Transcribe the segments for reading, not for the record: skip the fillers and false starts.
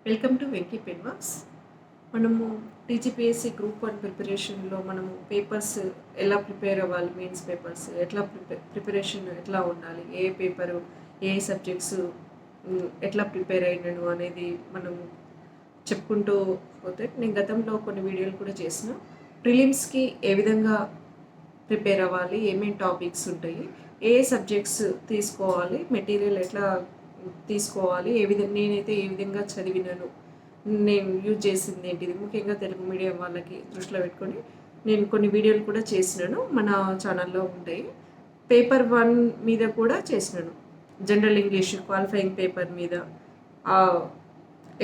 Welcome to Venky పెన్వాక్స్. మనము TGPSC group 1 ప్రిపరేషన్లో మనము పేపర్స్ ఎలా ప్రిపేర్ అవ్వాలి, మెయిన్స్ పేపర్స్ ఎట్లా ప్రిపరేషన్ ఎట్లా ఉండాలి, ఏ పేపరు ఏ సబ్జెక్ట్స్ ఎట్లా ప్రిపేర్ అయినాను అనేది మనం చెప్పుకుంటూ పోతే, నేను గతంలో కొన్ని వీడియోలు కూడా చేసిన. ప్రిలిమ్స్కి ఏ విధంగా ప్రిపేర్ అవ్వాలి, ఏమేమి టాపిక్స్ ఉంటాయి, ఏ సబ్జెక్ట్స్ తీసుకోవాలి, మెటీరియల్ ఎట్లా తీసుకోవాలి, నేనైతే ఏ విధంగా చదివినాను, నేను యూజ్ చేసింది ఏంటిది, ముఖ్యంగా తెలుగు మీడియం వాళ్ళకి దృష్టిలో పెట్టుకొని నేను కొన్ని వీడియోలు కూడా చేసినాను, మన ఛానల్లో ఉంటాయి. పేపర్ 1 మీద కూడా చేసినాను, జనరల్ ఇంగ్లీష్ క్వాలిఫైయింగ్ పేపర్ మీద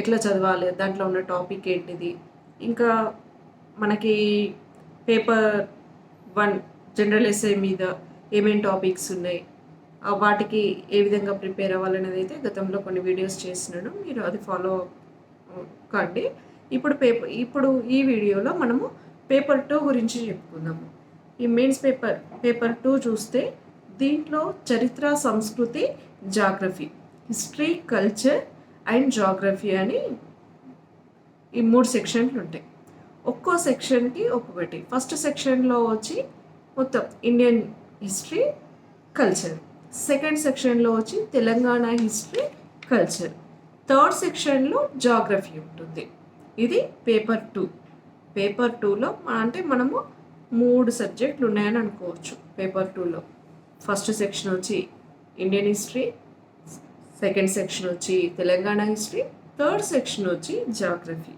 ఎట్లా చదవాలి, దాంట్లో ఉన్న టాపిక్ ఏంటిది, ఇంకా మనకి పేపర్ 1 జనరల్ ఎస్ఐ మీద ఏమేమి టాపిక్స్ ఉన్నాయి, వాటికి ఏ విధంగా ప్రిపేర్ అవ్వాలనేది అయితే గతంలో కొన్ని వీడియోస్ చేసినాను, మీరు అది ఫాలో కండి. ఇప్పుడు ఈ వీడియోలో మనము పేపర్ 2 గురించి చెప్పుకుందాము. ఈ మెయిన్స్ పేపర్ 2 చూస్తే దీంట్లో చరిత్ర, సంస్కృతి, geography, history, culture and geography అని ఈ 3 సెక్షన్లు ఉంటాయి. ఒక్కో సెక్షన్కి ఒక్కొక్కటి. ఫస్ట్ సెక్షన్లో వచ్చి మొత్తం ఇండియన్ హిస్టరీ, కల్చర్. సెకండ్ సెక్షన్లో వచ్చి తెలంగాణ హిస్టరీ, కల్చర్. థర్డ్ సెక్షన్లో జాగ్రఫీ ఉంటుంది. ఇది పేపర్ 2. పేపర్ 2లో అంటే మనము 3 సబ్జెక్టులు ఉన్నాయని అనుకోవచ్చు. పేపర్ 2లో ఫస్ట్ సెక్షన్ వచ్చి ఇండియన్ హిస్టరీ, సెకండ్ సెక్షన్ వచ్చి తెలంగాణ హిస్టరీ, థర్డ్ సెక్షన్ వచ్చి జాగ్రఫీ.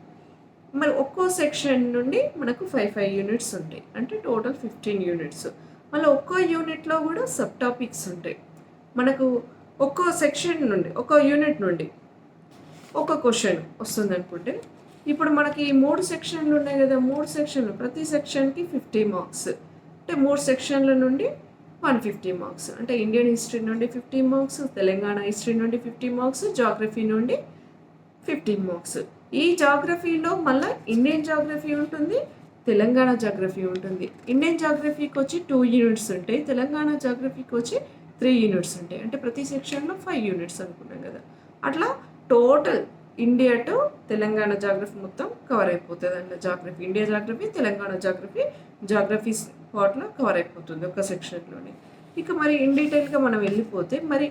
మరి ఒక్కో సెక్షన్ నుండి మనకు 5 యూనిట్స్ ఉంటాయి, అంటే టోటల్ 15 యూనిట్స్. మళ్ళీ ఒక్కో యూనిట్లో కూడా సబ్ టాపిక్స్ ఉంటాయి. మనకు ఒక్కో సెక్షన్ నుండి, ఒక్కో యూనిట్ నుండి ఒక క్వశ్చన్ వస్తుంది అనుకుంటే, ఇప్పుడు మనకి 3 సెక్షన్లు ఉన్నాయి కదా, 3 సెక్షన్లు, ప్రతి సెక్షన్కి 50 మార్క్స్. అంటే 3 సెక్షన్ల నుండి 150 మార్క్స్. అంటే ఇండియన్ హిస్టరీ నుండి 50 మార్క్స్, తెలంగాణ హిస్టరీ నుండి 50 మార్క్స్, జాగ్రఫీ నుండి 15 మార్క్స్. ఈ జాగ్రఫీలో మళ్ళీ ఇండియన్ జాగ్రఫీ ఉంటుంది, తెలంగాణ జాగ్రఫీ ఉంటుంది. ఇండియన్ జాగ్రఫీకి వచ్చి 2 యూనిట్స్ ఉంటాయి, తెలంగాణ జాగ్రఫీకి వచ్చి 3 యూనిట్స్ ఉంటాయి. అంటే ప్రతి సెక్షన్లో 5 యూనిట్స్ అనుకున్నాం కదా. అట్లా total India to Telangana geography మొత్తం కవర్ అయిపోతుంది. అంటే geography, India geography, Telangana geography పార్ట్లో కవర్ అయిపోతుంది ఒక సెక్షన్లోనే. ఇక మరి ఇన్ డీటెయిల్గా మనం వెళ్ళిపోతే, మరి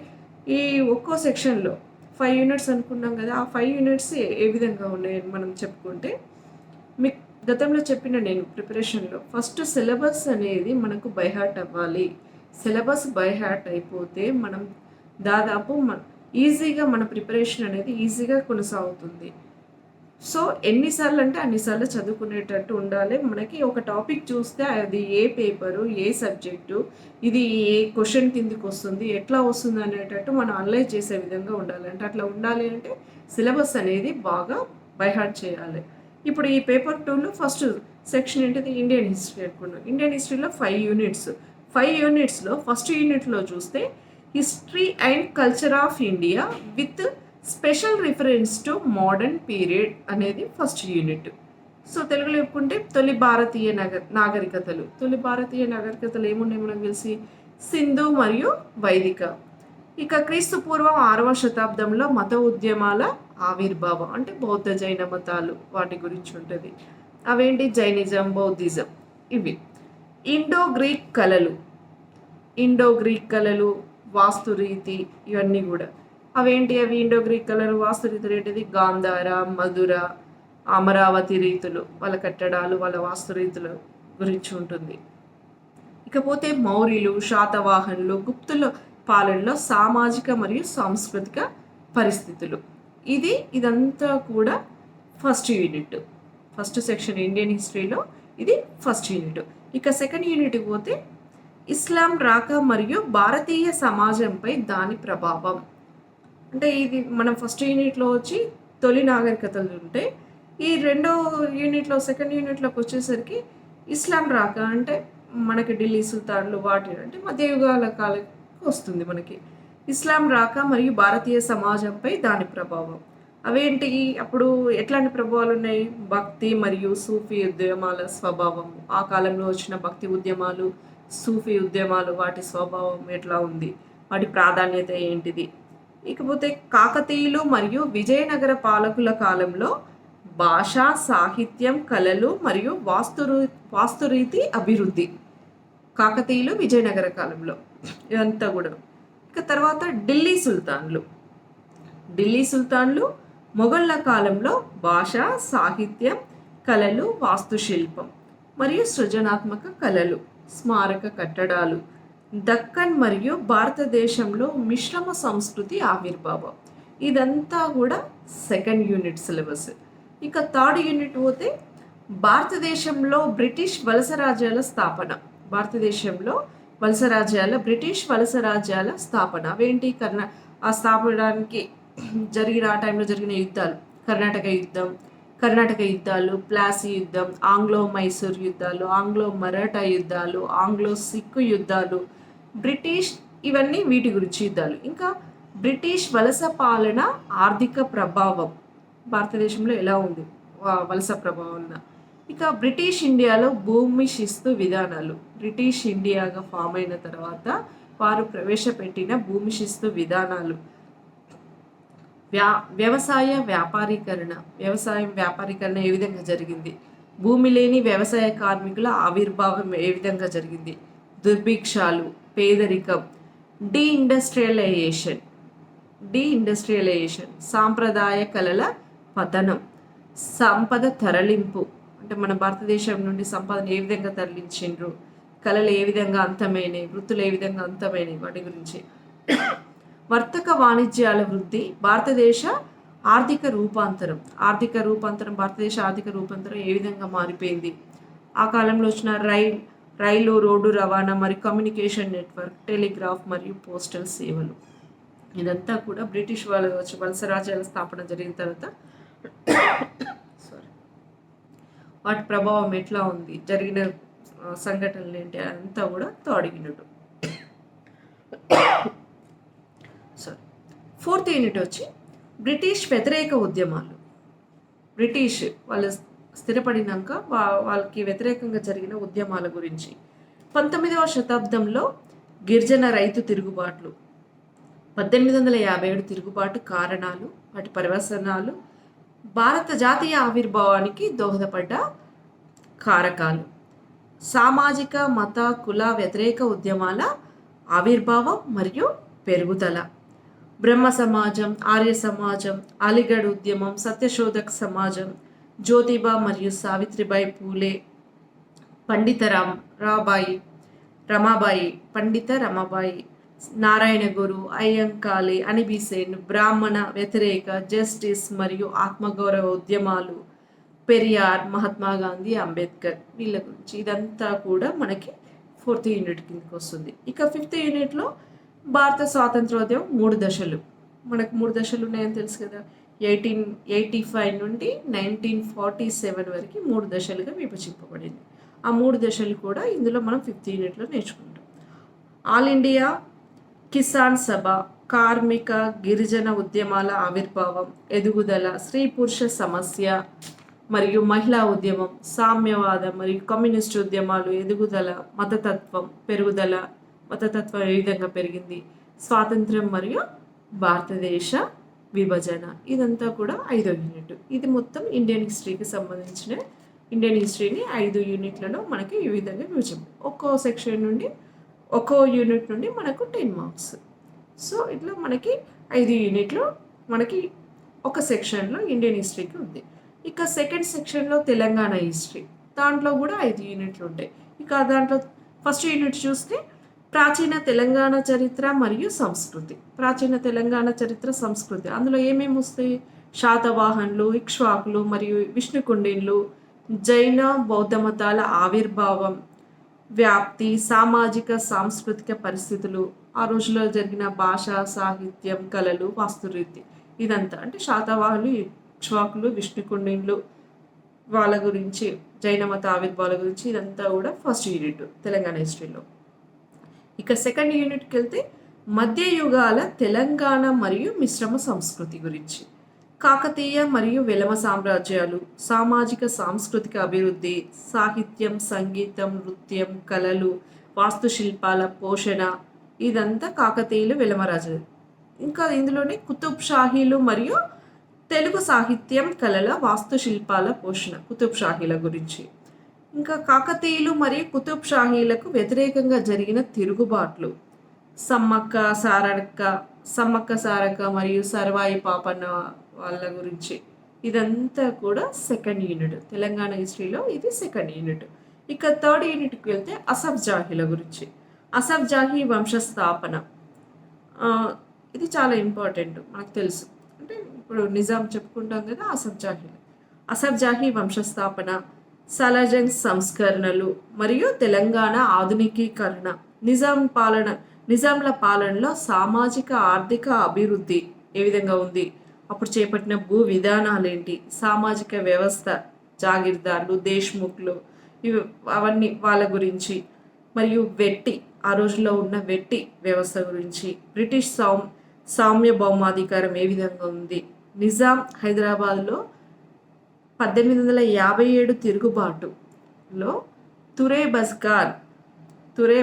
ఈ ఒక్కో సెక్షన్లో 5 యూనిట్స్ అనుకున్నాం కదా, ఆ 5 యూనిట్స్ ఏ విధంగా ఉన్నాయని మనం చెప్పుకుంటే, మీకు గతంలో చెప్పిన నేను ప్రిపరేషన్లో ఫస్ట్ సిలబస్ అనేది మనకు బై హార్ట్ అవ్వాలి. సిలబస్ బై హార్ట్ అయిపోతే మనం దాదాపు ఈజీగా మన ప్రిపరేషన్ అనేది ఈజీగా కొనసాగుతుంది. సో ఎన్నిసార్లు అంటే అన్నిసార్లు చదువుకునేటట్టు ఉండాలి. మనకి ఒక టాపిక్ చూస్తే అది ఏ పేపరు, ఏ సబ్జెక్టు, ఇది ఏ క్వశ్చన్ కిందికి వస్తుంది, ఎట్లా వస్తుంది అనేటట్టు మనం అనలైజ్ చేసే విధంగా ఉండాలి. అంటే అట్లా ఉండాలి అంటే సిలబస్ అనేది బాగా బై హార్ట్ చేయాలి. ఇప్పుడు ఈ పేపర్ 2లో ఫస్ట్ సెక్షన్ ఏంటిది, ఇండియన్ హిస్టరీ అనుకున్నాం. ఇండియన్ హిస్టరీలో 5 యూనిట్స్. 5 యూనిట్స్లో ఫస్ట్ యూనిట్లో చూస్తే history and culture of India with special reference to modern period అనేది ఫస్ట్ యూనిట్. సో తెలుగులో చెప్పుకుంటే తొలి భారతీయ నాగరికతలు. తొలి భారతీయ నాగరికతలు ఏమున్నాయి మనకు తెలిసి, సింధు మరియు వైదిక. ఇక క్రీస్తు పూర్వం 6వ శతాబ్దంలో మత ఉద్యమాల ఆవిర్భావం, అంటే బౌద్ధ జైన మతాలు, వాటి గురించి ఉంటుంది. అవేంటి, జైనిజం, బౌద్ధిజం. ఇవి ఇండో గ్రీక్ కళలు, వాస్తురీతి, ఇవన్నీ కూడా అవేంటి, అవి ఇండో గ్రీక్ కళలు, వాస్తురీతులు ఏంటిది, గాంధార, మధుర, అమరావతి రీతులు, వాళ్ళ కట్టడాలు, వాళ్ళ వాస్తురీతుల గురించి ఉంటుంది. ఇకపోతే మౌర్యులు, శాతవాహనులు, గుప్తుల పాలనలో సామాజిక మరియు సాంస్కృతిక పరిస్థితులు. ఇదంతా కూడా first unit. First section Indian హిస్టరీలో ఇది ఫస్ట్ యూనిట్. ఇక సెకండ్ యూనిట్కి పోతే ఇస్లాం రాక మరియు భారతీయ సమాజంపై దాని ప్రభావం. అంటే ఇది మనం ఫస్ట్ యూనిట్లో వచ్చి తొలి నాగరికతలు ఉంటాయి. ఈ రెండో యూనిట్లో, సెకండ్ యూనిట్లోకి వచ్చేసరికి ఇస్లాం రాక అంటే మనకి ఢిల్లీ సుల్తాన్లు, వాటి అంటే మధ్యయుగాల కాలం వస్తుంది మనకి. ఇస్లాం రాక మరియు భారతీయ సమాజంపై దాని ప్రభావం. అవేంటి, అప్పుడు ఎట్లాంటి ప్రభావాలు ఉన్నాయి, భక్తి మరియు సూఫీ ఉద్యమాల స్వభావం, ఆ కాలంలో వచ్చిన భక్తి ఉద్యమాలు, సూఫీ ఉద్యమాలు, వాటి స్వభావం ఎట్లా ఉంది, వాటి ప్రాధాన్యత ఏంటిది, ఇకపోతే కాకతీయులు మరియు విజయనగర పాలకుల కాలంలో భాష, సాహిత్యం, కళలు మరియు వాస్తురీతి అభివృద్ధి. కాకతీయులు విజయనగర కాలంలో ఇదంతా కూడా. ఇక తర్వాత ఢిల్లీ సుల్తాన్లు మొఘళ్ళ కాలంలో భాష, సాహిత్యం, కళలు, వాస్తుశిల్పం మరియు సృజనాత్మక కళలు, స్మారక కట్టడాలు. దక్కన్ మరియు భారతదేశంలో మిశ్రమ సంస్కృతి ఆవిర్భావం. ఇదంతా కూడా సెకండ్ యూనిట్ సిలబస్. ఇక థర్డ్ యూనిట్ పోతే భారతదేశంలో బ్రిటిష్ వలసరాజ్యాల స్థాపన. భారతదేశంలో బ్రిటిష్ వలస రాజ్యాల స్థాపన అవేంటి? ఆ స్థాపనడానికి ఆ టైంలో జరిగిన యుద్ధాలు, కర్ణాటక యుద్ధాలు, ప్లాసీ యుద్ధం, ఆంగ్లో మైసూర్ యుద్ధాలు, ఆంగ్లో మరాఠా యుద్ధాలు, ఆంగ్లో సిక్కు యుద్ధాలు, బ్రిటిష్, ఇవన్నీ వీటి గురించి యుద్ధాలు. ఇంకా బ్రిటిష్ వలస పాలన ఆర్థిక ప్రభావం భారతదేశంలో ఎలా ఉంది వలస ప్రభావం. ఇక బ్రిటిష్ ఇండియాలో భూమి శిస్తు విధానాలు. బ్రిటిష్ ఇండియాగా ఫామ్ అయిన తర్వాత వారు ప్రవేశపెట్టిన భూమి శిస్తు విధానాలు. వ్యవసాయం వ్యాపారీకరణ ఏ విధంగా జరిగింది? భూమి లేని వ్యవసాయ కార్మికుల ఆవిర్భావం ఏ విధంగా జరిగింది? దుర్భిక్షాలు, పేదరికం, డీఇండస్ట్రియలైజేషన్, సాంప్రదాయ కళల పతనం, సంపద తరలింపు, అంటే మన భారతదేశం నుండి సంపదను ఏ విధంగా తరలించిండ్రు, కళలు ఏ విధంగా అంతమైనవి, వృత్తులు ఏ విధంగా అంతమైనవి, వాటి గురించి. వర్తక వాణిజ్యాల వృద్ధి, భారతదేశ ఆర్థిక రూపాంతరం, భారతదేశ ఆర్థిక రూపాంతరం ఏ విధంగా మారిపోయింది. ఆ కాలంలో వచ్చిన రైలు, రోడ్డు రవాణా మరియు కమ్యూనికేషన్ నెట్వర్క్, టెలిగ్రాఫ్ మరియు పోస్టల్ సేవలు. ఇదంతా కూడా బ్రిటిష్ వలస రాజ్యాల స్థాపన జరిగిన తర్వాత వాటి ప్రభావం ఎట్లా ఉంది, జరిగిన సంఘటనలు ఏంటి అంతా కూడా థర్డ్ యూనిట్. ఫోర్త్ యూనిట్ వచ్చి బ్రిటిష్ వ్యతిరేక ఉద్యమాలు. బ్రిటిష్ వాళ్ళు స్థిరపడినాక వాళ్ళకి వ్యతిరేకంగా జరిగిన ఉద్యమాల గురించి. 19వ శతాబ్దంలో గిరిజన రైతు తిరుగుబాట్లు, 1857 తిరుగుబాటు కారణాలు, వాటి పర్యవసనాలు, భారత జాతీయ ఆవిర్భావానికి దోహదపడ్డ కారకాలు, సామాజిక, మత, కుల వ్యతిరేక ఉద్యమాల ఆవిర్భావం మరియు పెరుగుదల, బ్రహ్మ సమాజం, ఆర్య సమాజం, అలీగఢ్ ఉద్యమం, సత్యశోధక్ సమాజం, జ్యోతిబా మరియు సావిత్రిబాయి పూలే, పండిత రమాబాయి, నారాయణ గురు, అయ్యంకాళి, అనిబిసేన్, బ్రాహ్మణ వ్యతిరేక, జస్టిస్ మరియు ఆత్మగౌరవ ఉద్యమాలు, పెరియార్, మహాత్మా గాంధీ, అంబేద్కర్, వీళ్ళ గురించి. ఇదంతా కూడా మనకి ఫోర్త్ యూనిట్ కిందకి వస్తుంది. ఇక ఫిఫ్త్ యూనిట్లో భారత స్వాతంత్రోద్యమం 3 దశలు. మనకు 3 దశలు ఉన్నాయని తెలుసు కదా. 1885 నుండి 1947 వరకు 3 దశలుగా విభజింపబడింది. ఆ 3 దశలు కూడా ఇందులో మనం ఫిఫ్త్ యూనిట్లో నేర్చుకుంటాం. ఆల్ ఇండియా కిసాన్ సభ, కార్మిక గిరిజన ఉద్యమాల ఆవిర్భావం, ఎదుగుదల, స్త్రీ పురుష సమస్య మరియు మహిళా ఉద్యమం, సామ్యవాదం మరియు కమ్యూనిస్టు ఉద్యమాలు, ఎదుగుదల, మతతత్వం ఏ విధంగా పెరిగింది, స్వాతంత్రం మరియు భారతదేశ విభజన. ఇదంతా కూడా 5వ యూనిట్. ఇది మొత్తం ఇండియన్ హిస్టరీకి సంబంధించిన ఇండియన్ హిస్టరీని 5 యూనిట్లలో మనకి ఈ విధంగా విభజించాం. ఒక్కో యూనిట్ నుండి మనకు 10 మార్క్స్. సో ఇట్లా మనకి 5 యూనిట్లో మనకి ఒక సెక్షన్లో ఇండియన్ హిస్టరీకి ఉంది. ఇక సెకండ్ సెక్షన్లో తెలంగాణ హిస్టరీ, దాంట్లో కూడా 5 యూనిట్లు ఉంటాయి. ఇక దాంట్లో ఫస్ట్ యూనిట్ చూస్తే ప్రాచీన తెలంగాణ చరిత్ర మరియు సంస్కృతి. అందులో ఏమేమి వస్తాయి? శాతవాహనులు, ఇక్ష్వాకులు మరియు విష్ణుకుండిన్లు, జైన బౌద్ధ మతాల ఆవిర్భావం, వ్యాప్తి, సామాజిక సాంస్కృతిక పరిస్థితులు, ఆ రోజుల్లో జరిగిన భాష, సాహిత్యం, కళలు, వాస్తురీతి. ఇదంతా అంటే శాతవాహనులు, ఇక్ష్వాకులు, విష్ణుకుండిన్లు వాళ్ళ గురించి, జైన మత ఆవిర్భావాల గురించి ఇదంతా కూడా ఫస్ట్ యూనిట్ తెలంగాణ హిస్టరీలో. ఇక సెకండ్ యూనిట్కి వెళ్తే మధ్యయుగాల తెలంగాణ మరియు మిశ్రమ సంస్కృతి గురించి, కాకతీయ మరియు వెలమ సామ్రాజ్యాలు, సామాజిక సాంస్కృతిక అభివృద్ధి, సాహిత్యం, సంగీతం, నృత్యం, కళలు, వాస్తుశిల్పాల పోషణ. ఇదంతా కాకతీయులు, వెలమ ఇంకా ఇందులోనే కుతుబ్ షాహీలు మరియు తెలుగు సాహిత్యం కళల వాస్తుశిల్పాల పోషణ, కుతుబ్ షాహీల గురించి. ఇంకా కాకతీయులు మరియు కుతుబ్ షాహీలకు వ్యతిరేకంగా జరిగిన తిరుగుబాట్లు, సమ్మక్క సారక్క సమ్మక్క సారక్క మరియు సర్వాయి పాపన్న వాళ్ళ గురించి. ఇదంతా కూడా సెకండ్ యూనిట్, తెలంగాణ హిస్టరీలో ఇది సెకండ్ యూనిట్. ఇక థర్డ్ యూనిట్కి వెళ్తే అసఫ్ జాహీల గురించి. అసఫ్ జాహీ వంశస్థాపన, ఇది చాలా ఇంపార్టెంట్, మనకు తెలుసు. అంటే ఇప్పుడు నిజాం చెప్పుకుంటాం కదా, అసఫ్ జాహీ వంశస్థాపన, సలాజంగ్ సంస్కరణలు మరియు తెలంగాణ ఆధునికీకరణ. నిజాంల పాలనలో సామాజిక ఆర్థిక అభివృద్ధి ఏ విధంగా ఉంది, అప్పుడు చేపట్టిన భూ విధానాలు ఏంటి, సామాజిక వ్యవస్థ, జాగీర్దార్లు, దేశ్ముఖ్లు, ఇవి అవన్నీ వాళ్ళ గురించి. మరియు వెట్టి, ఆ రోజుల్లో ఉన్న వెట్టి వ్యవస్థ గురించి. బ్రిటిష్ సామ్య భౌమాధికారం ఏ విధంగా ఉంది. నిజాం హైదరాబాద్లో 1857 తిరుగుబాటులో తురే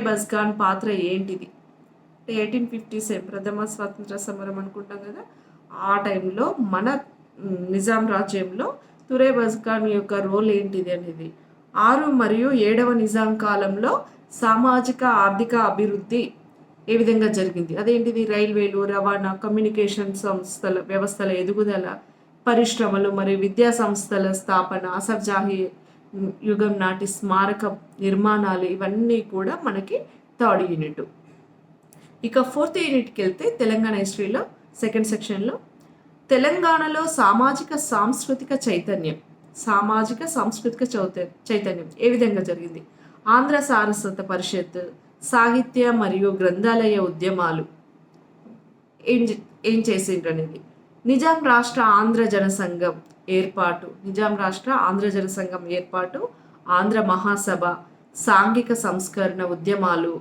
బజ్గాన్ పాత్ర ఏంటిది. 1857 ప్రథమ స్వాతంత్ర సమరం అనుకుంటాం కదా, ఆ టైంలో మన నిజాం రాజ్యంలో తురే బజ్గాన్ యొక్క రోల్ ఏంటిది అనేది. 6 మరియు 7వ నిజాం కాలంలో సామాజిక ఆర్థిక అభివృద్ధి ఏ విధంగా జరిగింది, అదేంటిది. రైల్వేలు, రవాణా, కమ్యూనికేషన్ వ్యవస్థల ఎదుగుదల, పరిశ్రమలు మరియు విద్యా సంస్థల స్థాపన, అసఫ్ జాహీ యుగం నాటి స్మారక నిర్మాణాలు, ఇవన్నీ కూడా మనకి థర్డ్ యూనిట్. ఇక ఫోర్త్ యూనిట్కి వెళ్తే తెలంగాణ హిస్టరీలో సెకండ్ సెక్షన్లో తెలంగాణలో సామాజిక సాంస్కృతిక చైతన్యం ఏ విధంగా జరిగింది. ఆంధ్ర సారస్వత పరిషత్, సాహిత్య మరియు గ్రంథాలయ ఉద్యమాలు ఏం చేసిండ్రు అనేది. నిజాం రాష్ట్ర ఆంధ్ర జనసంఘం ఏర్పాటు, ఆంధ్ర మహాసభ, సాంఘిక సంస్కరణ ఉద్యమాలు,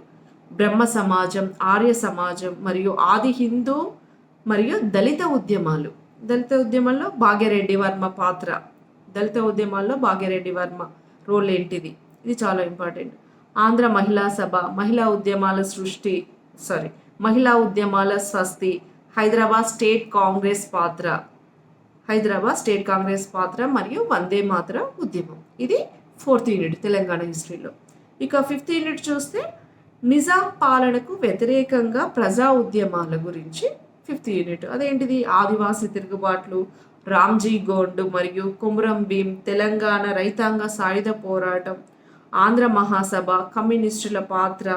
బ్రహ్మ సమాజం, ఆర్య సమాజం మరియు ఆది హిందూ మరియు దళిత ఉద్యమాల్లో భాగ్యరెడ్డి వర్మ పాత్ర, దళిత ఉద్యమాల్లో భాగ్యరెడ్డి వర్మ రోల్ ఏంటిది, ఇది చాలా ఇంపార్టెంట్. ఆంధ్ర మహిళా సభ, మహిళా ఉద్యమాల స్వస్తి, హైదరాబాద్ స్టేట్ కాంగ్రెస్ పాత్ర మరియు వందే మాతరం ఉద్యమం. ఇది ఫోర్త్ యూనిట్ తెలంగాణ హిస్టరీలో. ఇక ఫిఫ్త్ యూనిట్ చూస్తే నిజాం పాలనకు వ్యతిరేకంగా ప్రజా ఉద్యమాల గురించి ఫిఫ్త్ యూనిట్. అదేంటిది. ఆదివాసీ తిరుగుబాట్లు, రామ్జీ గోండ్ మరియు కొమురం భీం, తెలంగాణ రైతాంగ సాయుధ పోరాటం, ఆంధ్ర మహాసభ, కమ్యూనిస్టుల పాత్ర,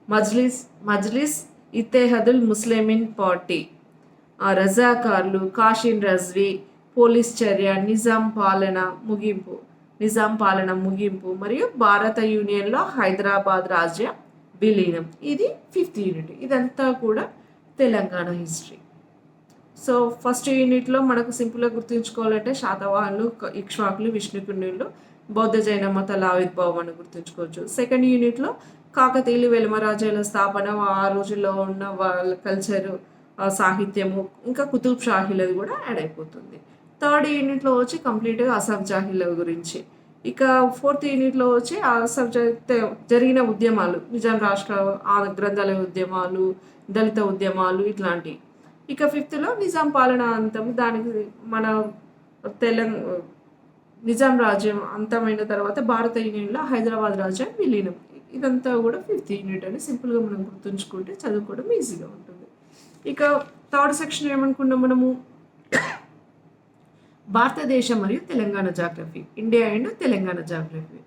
మజ్లిస్ ఇత్తెహాదుల్ ముస్లిమీన్ పార్టీ, రజాకార్లు, కాషిన్ రజ్వీ, పోలీస్ చర్య, నిజాం పాలన ముగింపు మరియు భారత యూనియన్లో హైదరాబాద్ రాజ్య విలీనం. ఇది ఫిఫ్త్ యూనిట్. ఇదంతా కూడా తెలంగాణ హిస్టరీ. సో ఫస్ట్ యూనిట్లో మనకు సింపుల్గా గుర్తుంచుకోవాలంటే శాతవాహనులు, ఇక్ష్వాకులు, విష్ణుకుండినులు, బౌద్ధ జైన మతాల ఆవిర్భావం అని గుర్తుంచుకోవచ్చు. సెకండ్ యూనిట్లో కాకతీయులు, వెలమరాజుల స్థాపన, ఆ రోజుల్లో ఉన్న వాళ్ళ కల్చరు, సాహిత్యము, ఇంకా కుతుబ్ షాహీలది కూడా యాడ్ అయిపోతుంది. థర్డ్ యూనిట్లో వచ్చి కంప్లీట్గా అసఫ్ జాహీల గురించి. ఇక ఫోర్త్ యూనిట్లో వచ్చి జరిగిన ఉద్యమాలు, నిజాం రాష్ట్ర గ్రంథాలయ ఉద్యమాలు, దళిత ఉద్యమాలు, ఇట్లాంటివి. ఇక ఫిఫ్త్లో నిజాం పాలన అంతం, దానికి మన నిజాం రాజ్యం అంతమైన తర్వాత భారత యూనియన్లో హైదరాబాద్ రాజ్యం విలీనం. ఇదంతా కూడా ఫిఫ్త్ యూనిట్ అని సింపుల్గా మనం గుర్తుంచుకుంటే చదువుకోవడం ఈజీగా ఉంటుంది. ఇక థర్డ్ సెక్షన్ ఏమనుకున్నాం మనము, భారతదేశం మరియు Telangana geography, India and Telangana geography.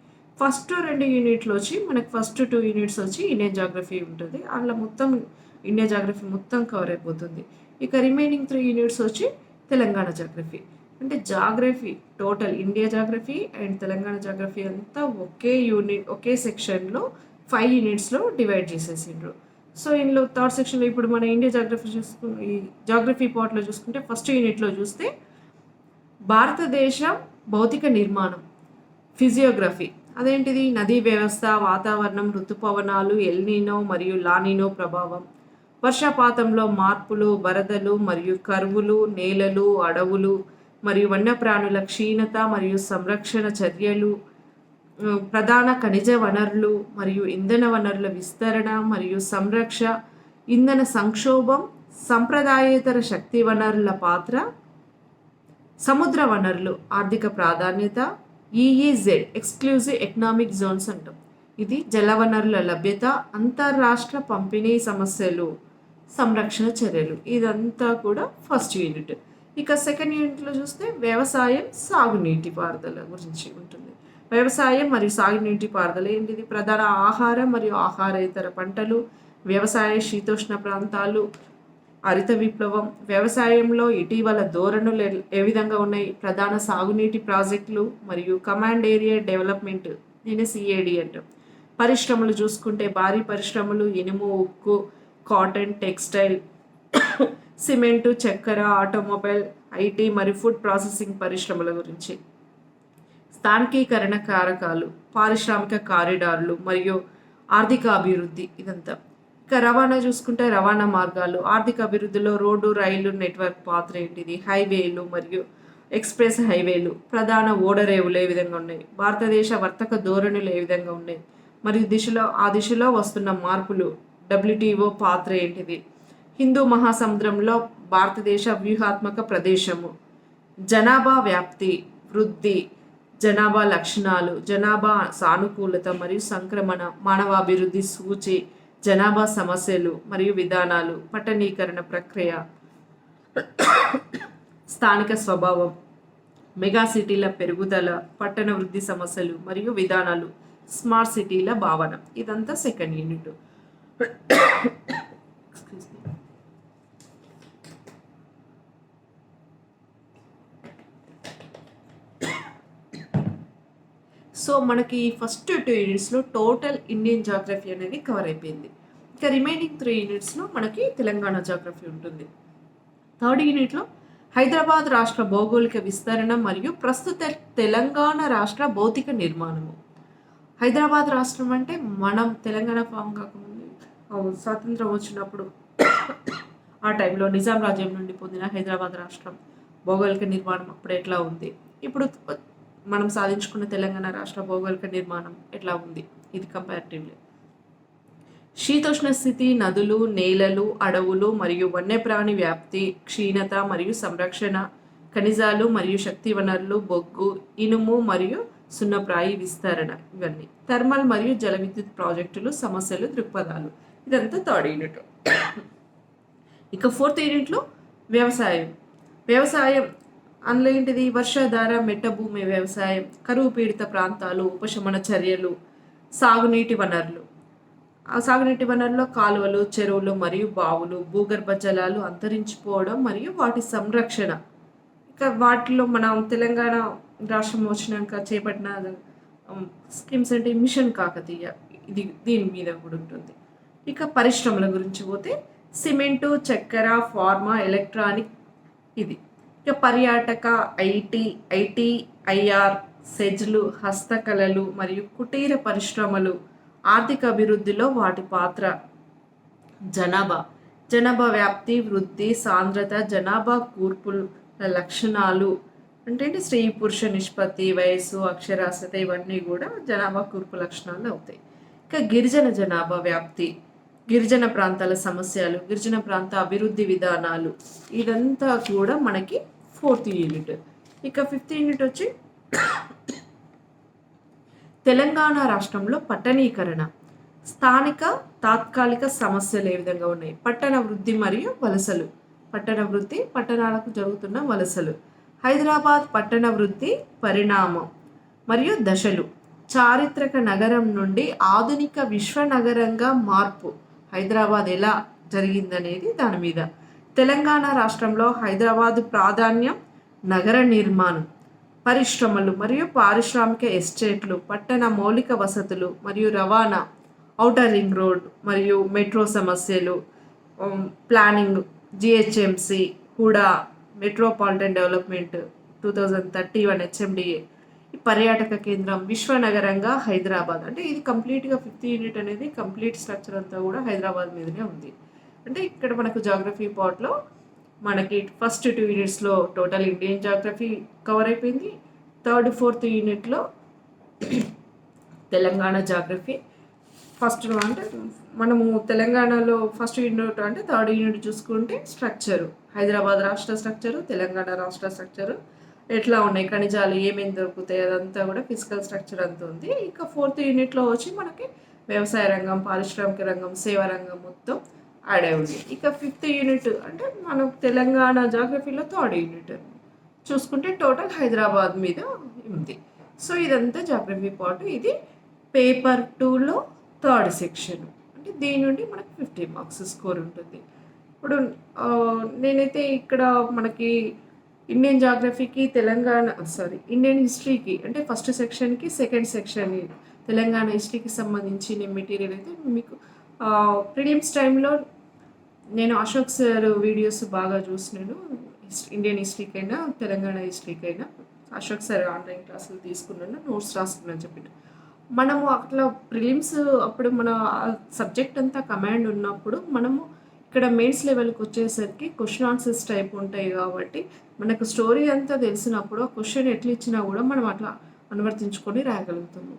First 2 యూనిట్లు వచ్చి మనకు ఫస్ట్ 2 యూనిట్స్ వచ్చి ఇండియన్ జాగ్రఫీ ఉంటుంది, అందులో మొత్తం ఇండియా జాగ్రఫీ మొత్తం కవర్ అయిపోతుంది. ఇక రిమైనింగ్ 3 యూనిట్స్ వచ్చి తెలంగాణ జాగ్రఫీ. అంటే geography total India geography and Telangana geography అంతా ఒకే సెక్షన్లో 5 యూనిట్స్లో డివైడ్ చేసేసిండ్రు. సో ఇందులో థర్డ్ సెక్షన్లో ఇప్పుడు మన ఇండియా జాగ్రఫీ ఈ జాగ్రఫీ పార్ట్లో చూసుకుంటే ఫస్ట్ యూనిట్లో చూస్తే భారతదేశం భౌతిక నిర్మాణం, ఫిజియోగ్రఫీ, అదేంటిది. నదీ వ్యవస్థ, వాతావరణం, ఋతుపవనాలు, ఎల్నినో మరియు లానినో ప్రభావం, వర్షపాతంలో మార్పులు, వరదలు మరియు కరువులు, నేలలు, అడవులు మరియు వన్యప్రాణుల క్షీణత మరియు సంరక్షణ చర్యలు, ప్రధాన ఖనిజ వనరులు మరియు ఇంధన వనరుల విస్తరణ మరియు సంరక్షణ, ఇంధన సంక్షోభం, సంప్రదాయేతర శక్తి వనరుల పాత్ర, సముద్ర వనరులు ఆర్థిక ప్రాధాన్యత, ఈఈజెడ్ ఎక్స్క్లూజివ్ ఎకనామిక్ జోన్స్ అంటాం. ఇది జలవనరుల లభ్యత, అంతర్రాష్ట్ర పంపిణీ సమస్యలు, సంరక్షణ చర్యలు. ఇదంతా కూడా ఫస్ట్ యూనిట్. ఇక సెకండ్ యూనిట్లో చూస్తే వ్యవసాయం, సాగునీటి పారుదల గురించి ఉంటుంది. వ్యవసాయం మరియు సాగునీటి పారుదల ఏంటిది? ప్రధాన ఆహార మరియు ఆహారేతర పంటలు, వ్యవసాయ శీతోష్ణ ప్రాంతాలు, హరిత విప్లవం, వ్యవసాయంలో ఇటీవల ధోరణులు ఏ విధంగా ఉన్నాయి, ప్రధాన సాగునీటి ప్రాజెక్టులు మరియు కమాండ్ ఏరియా డెవలప్మెంట్, దీన్ని సిఏడి అంటాం. పరిశ్రమలు చూసుకుంటే భారీ పరిశ్రమలు, ఇనుము, ఉక్కు, కాటన్, టెక్స్టైల్, సిమెంటు, చక్కెర, ఆటోమొబైల్, ఐటీ మరియు ఫుడ్ ప్రాసెసింగ్ పరిశ్రమల గురించి. స్థానికీకరణ కారకాలు, పారిశ్రామిక కారిడార్లు మరియు ఆర్థిక అభివృద్ధి, ఇదంతా. ఇక రవాణా చూసుకుంటే రవాణా మార్గాలు, ఆర్థిక అభివృద్ధిలో రోడ్డు, రైలు నెట్వర్క్ పాత్ర ఏంటిది, హైవేలు మరియు ఎక్స్ప్రెస్ హైవేలు, ప్రధాన ఓడరేవులు ఏ విధంగా ఉన్నాయి, భారతదేశ వర్తక ధోరణులు ఏ విధంగా ఉన్నాయి మరియు ఆ దిశలో వస్తున్న మార్పులు, డబ్ల్యూటీఓ పాత్ర ఏంటిది, హిందూ మహాసముద్రంలో భారతదేశ వ్యూహాత్మక ప్రదేశము, జనాభా వ్యాప్తి, వృద్ధి, జనాభా లక్షణాలు, జనాభా సానుకూలత మరియు సంక్రమణ, మానవాభివృద్ధి సూచి, జనాభా సమస్యలు మరియు విధానాలు, పట్టణీకరణ ప్రక్రియ, స్థానిక స్వభావం, మెగా సిటీల పెరుగుదల, పట్టణ వృద్ధి సమస్యలు మరియు విధానాలు, స్మార్ట్ సిటీల భావన. ఇదంతా సెకండ్ యూనిట్. సో మనకి ఫస్ట్ 2 యూనిట్స్లో టోటల్ ఇండియన్ జాగ్రఫీ అనేది కవర్ అయిపోయింది. ఇక రిమైనింగ్ 3 యూనిట్స్లో మనకి తెలంగాణ జాగ్రఫీ ఉంటుంది. థర్డ్ యూనిట్లో హైదరాబాద్ రాష్ట్ర భౌగోళిక విస్తరణ మరియు ప్రస్తుత తెలంగాణ రాష్ట్ర భౌతిక నిర్మాణము. హైదరాబాద్ రాష్ట్రం అంటే మనం తెలంగాణ ఫామ్ కాకముందు స్వాతంత్రం వచ్చినప్పుడు ఆ టైంలో నిజాం రాజ్యం నుండి పొందిన హైదరాబాద్ రాష్ట్రం భౌగోళిక నిర్మాణం అప్పుడు ఎట్లా ఉంది, ఇప్పుడు మనం సాధించుకున్న తెలంగాణ రాష్ట్ర భౌగోళిక నిర్మాణం ఎట్లా ఉంది, ఇది కంపారిటివ్లీ. శీతోష్ణ స్థితి, నదులు, నేలలు, అడవులు మరియు వన్యప్రాణి వ్యాప్తి, క్షీణత మరియు సంరక్షణ, ఖనిజాలు మరియు శక్తి వనరులు, బొగ్గు, ఇనుము మరియు సున్నప్రాయి విస్తరణ, ఇవన్నీ. థర్మల్ మరియు జల విద్యుత్ ప్రాజెక్టులు, సమస్యలు, దృక్పథాలు, ఇదంతా థర్డ్ యూనిట్. ఇక ఫోర్త్ యూనిట్లో వ్యవసాయం అందులో ఏంటిది, వర్షాధార మెట్ట భూమి వ్యవసాయం, కరువు పీడిత ప్రాంతాలు, ఉపశమన చర్యలు, సాగునీటి వనరులు. ఆ సాగునీటి వనరుల్లో కాలువలు, చెరువులు మరియు బావులు, భూగర్భ జలాలు అంతరించిపోవడం మరియు వాటి సంరక్షణ. ఇక వాటిలో మనం తెలంగాణ రాష్ట్రం వచ్చినాక చేపట్టిన స్కీమ్స్ అంటే మిషన్ కాకతీయ, దీని మీద కూడా ఉంటుంది. ఇక పరిశ్రమల గురించి పోతే సిమెంటు, చక్కెర, ఫార్మా, ఎలక్ట్రానిక్, ఇది. ఇక పర్యాటక, ఐటీ, ఐఆర్, సెజ్లు, హస్తకళలు మరియు కుటీర పరిశ్రమలు, ఆర్థిక అభివృద్ధిలో వాటి పాత్ర. జనాభా వ్యాప్తి, వృద్ధి, సాంద్రత, జనాభా కూర్పుల లక్షణాలు అంటే స్త్రీ పురుష నిష్పత్తి, వయస్సు, అక్షరాస్యత, ఇవన్నీ కూడా జనాభా కూర్పు లక్షణాలు అవుతాయి. ఇక గిరిజన జనాభా వ్యాప్తి, గిరిజన ప్రాంతాల సమస్యలు, గిరిజన ప్రాంత అభివృద్ధి విధానాలు, ఇదంతా కూడా మనకి ఫోర్త్ యూనిట్. ఇక ఫిఫ్త్ యూనిట్ వచ్చి తెలంగాణ రాష్ట్రంలో పట్టణీకరణ, స్థానిక తాత్కాలిక సమస్యలు ఏ విధంగా ఉన్నాయి, పట్టణ వృద్ధి మరియు వలసలు, పట్టణ వృద్ధి, పట్టణాలకు జరుగుతున్న వలసలు, హైదరాబాద్ పట్టణ వృద్ధి పరిణామం మరియు దశలు, చారిత్రక నగరం నుండి ఆధునిక విశ్వనగరంగా మార్పు, హైదరాబాద్ ఎలా జరిగిందనేది దాని మీద. తెలంగాణ రాష్ట్రంలో హైదరాబాద్ ప్రాధాన్యం, నగర నిర్మాణం, పరిశ్రమలు మరియు పారిశ్రామిక ఎస్టేట్లు, పట్టణ మౌలిక వసతులు మరియు రవాణా, ఔటర్ రింగ్ రోడ్ మరియు మెట్రో సమస్యలు, planning, GHMC, HUDA, metropolitan development 2031 HMDA, పర్యాటక కేంద్రం, విశ్వనగరంగా హైదరాబాద్. అంటే ఇది కంప్లీట్గా ఫిఫ్త్ యూనిట్ అనేది కంప్లీట్ స్ట్రక్చర్ అంతా కూడా హైదరాబాద్ మీదనే ఉంది. అంటే ఇక్కడ మనకు జాగ్రఫీ పార్ట్లో మనకి ఫస్ట్ 2 యూనిట్స్లో టోటల్ ఇండియన్ జాగ్రఫీ కవర్ అయిపోయింది. థర్డ్, ఫోర్త్ యూనిట్లో తెలంగాణ జాగ్రఫీ, ఫస్ట్ అంటే మనము తెలంగాణలో ఫస్ట్ యూనిట్ అంటే థర్డ్ యూనిట్ చూసుకుంటే స్ట్రక్చరు, హైదరాబాద్ రాష్ట్ర స్ట్రక్చరు, తెలంగాణ రాష్ట్ర స్ట్రక్చరు ఎట్లా ఉన్నాయి, ఖనిజాలు ఏమేమి దొరుకుతాయి, అదంతా కూడా ఫిజికల్ స్ట్రక్చర్ అంతా ఉంది. ఇక ఫోర్త్ యూనిట్లో వచ్చి మనకి వ్యవసాయ రంగం, పారిశ్రామిక రంగం, సేవా రంగం మొత్తం యాడ్ అయి ఉంది. ఇక ఫిఫ్త్ యూనిట్ అంటే మనం తెలంగాణ జాగ్రఫీలో థర్డ్ యూనిట్ చూసుకుంటే టోటల్ హైదరాబాద్ మీద ఉంది. సో ఇదంతా జాగ్రఫీ పార్ట్. ఇది పేపర్ 2లో థర్డ్ సెక్షన్. అంటే దీని నుండి మనకి 50 మార్క్స్ స్కోర్ ఉంటుంది. ఇప్పుడు నేనైతే ఇక్కడ మనకి ఇండియన్ జాగ్రఫీకి ఇండియన్ హిస్టరీకి అంటే ఫస్ట్ సెక్షన్కి సెకండ్ సెక్షన్ తెలంగాణ హిస్టరీకి సంబంధించిన మెటీరియల్ అయితే మీకు ప్రిలిమ్స్ టైంలో నేను అశోక్ సార్ వీడియోస్ బాగా చూసినాను. ఇండియన్ హిస్టరీకైనా తెలంగాణ హిస్టరీకైనా అశోక్ సార్ ఆన్లైన్ క్లాసులు తీసుకున్నాను, నోట్స్ రాసుకున్నాను చెప్పి. మనము అట్లా ప్రిలిమ్స్ అప్పుడు మన సబ్జెక్ట్ అంతా కమాండ్ ఉన్నప్పుడు మనము ఇక్కడ మెయిన్స్ లెవెల్కి వచ్చేసరికి క్వశ్చన్ ఆన్సర్స్ టైప్ ఉంటాయి కాబట్టి మనకు స్టోరీ అంతా తెలిసినప్పుడు ఆ క్వశ్చన్ ఎట్లా ఇచ్చినా కూడా మనం అట్లా అనువర్తించుకొని రాయగలుగుతాము.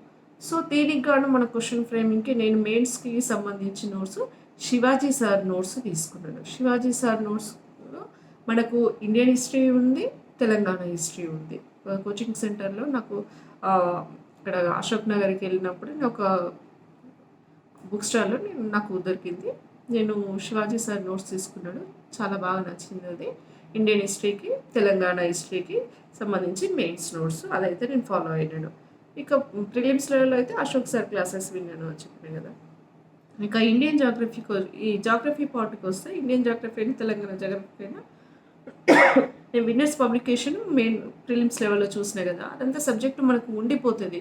సో దీనికి గాను మన క్వశ్చన్ ఫ్రేమింగ్కి నేను మెయిన్స్కి సంబంధించిన నోట్స్ శివాజీ సార్ నోట్స్ తీసుకున్నాను. శివాజీ సార్ నోట్స్లో మనకు ఇండియన్ హిస్టరీ ఉంది, తెలంగాణ హిస్టరీ ఉంది. కోచింగ్ సెంటర్లో నాకు ఇక్కడ అశోక్ నగర్కి వెళ్ళినప్పుడు నేను ఒక బుక్ స్టాల్లో నాకు దొరికింది. నేను శివాజీ సార్ నోట్స్ తీసుకున్నాను, చాలా బాగా నచ్చింది. అది ఇండియన్ హిస్టరీకి తెలంగాణ హిస్టరీకి సంబంధించి మెయిన్స్ నోట్స్ అదైతే నేను ఫాలో అయినాను. ఇక ప్రిలిమ్స్ లెవెల్లో అయితే అశోక్ సార్ క్లాసెస్ విన్నాను అని చెప్పాను కదా. ఇక ఇండియన్ జాగ్రఫీకి ఈ జాగ్రఫీ పార్ట్కి వస్తే ఇండియన్ జాగ్రఫీ అయినా తెలంగాణ జాగ్రఫీ అయినా నేను విన్నర్స్ పబ్లికేషన్ మెయిన్ ప్రిలిమ్స్ లెవెల్లో చూసినా కదా, అదంతా సబ్జెక్టు మనకు ఉండిపోతుంది.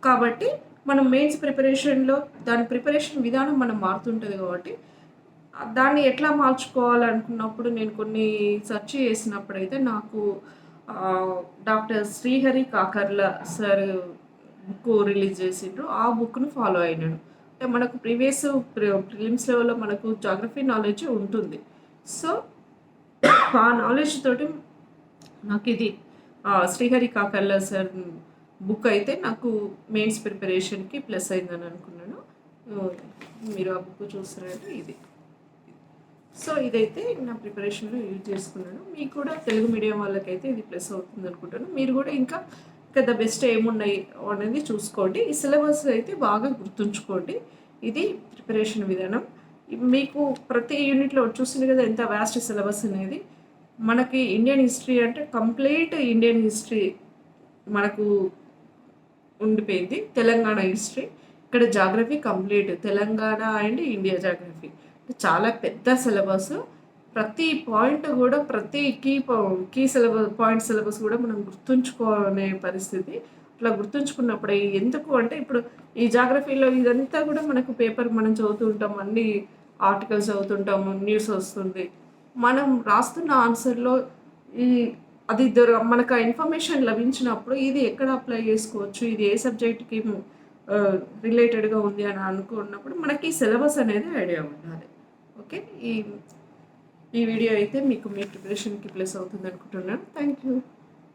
కాబట్టి మనం మెయిన్స్ ప్రిపరేషన్లో దాని ప్రిపరేషన్ విధానం మనం మారుతుంటుంది కాబట్టి దాన్ని ఎట్లా మార్చుకోవాలనుకున్నప్పుడు నేను కొన్ని సెర్చ్ చేసినప్పుడైతే నాకు doctor Srihari Kakarla sir book release చేసిండ్రు. ఆ బుక్ను ఫాలో అయినాను. అంటే మనకు ప్రీవియస్ ప్రిలిమ్స్ లెవెల్లో మనకు జాగ్రఫీ నాలెడ్జ్ ఉంటుంది. సో ఆ నాలెడ్జ్ తోటి నాకు ఇది శ్రీహరి కాకర్ల సార్ బుక్ అయితే నాకు మెయిన్స్ ప్రిపరేషన్కి ప్లస్ అయిందని అనుకున్నాను. మీరు ఆ బుక్ చూస్తారంటే ఇది. సో ఇదైతే నా ప్రిపరేషన్లో యూజ్ చేసుకున్నాను. మీకు కూడా తెలుగు మీడియం వాళ్ళకైతే ఇది ప్లస్ అవుతుంది అనుకుంటాను. మీరు కూడా ఇంకా ద బెస్ట్ ఏమున్నాయి అనేది చూసుకోండి. ఈ సిలబస్ అయితే బాగా గుర్తుంచుకోండి. ఇది ప్రిపరేషన్ విధానం. మీకు ప్రతి యూనిట్లో చూస్తుంది కదా ఎంత వ్యాస్ట్ సిలబస్ అనేది. మనకి ఇండియన్ హిస్టరీ అంటే కంప్లీట్ ఇండియన్ హిస్టరీ మనకు ఉండిపోయింది. తెలంగాణ హిస్టరీ, ఇక్కడ geography complete Telangana and India geography. చాలా పెద్ద సిలబస్. ప్రతి పాయింట్ కూడా ప్రతి కీ సిలబస్ కూడా మనం గుర్తుంచుకునే పరిస్థితి. అట్లా గుర్తుంచుకున్నప్పుడు ఎందుకు అంటే ఇప్పుడు ఈ జాగ్రఫీలో ఇదంతా కూడా మనకు పేపర్ మనం చదువుతూ ఉంటాం, అన్ని ఆర్టికల్స్ చదువుతుంటాము, న్యూస్ వస్తుంది. మనం రాస్తున్న ఆన్సర్లో అది మనకు ఆ ఇన్ఫర్మేషన్ లభించినప్పుడు ఇది ఎక్కడ అప్లై చేసుకోవచ్చు, ఇది ఏ సబ్జెక్ట్కి రిలేటెడ్గా ఉంది అని అనుకున్నప్పుడు మనకి సిలబస్ అనేది ఐడియా ఉండాలి. ఓకే, ఈ వీడియో అయితే మీకు మీ ప్రిపరేషన్కి ప్లస్ అవుతుంది అనుకుంటున్నాను. Thank you.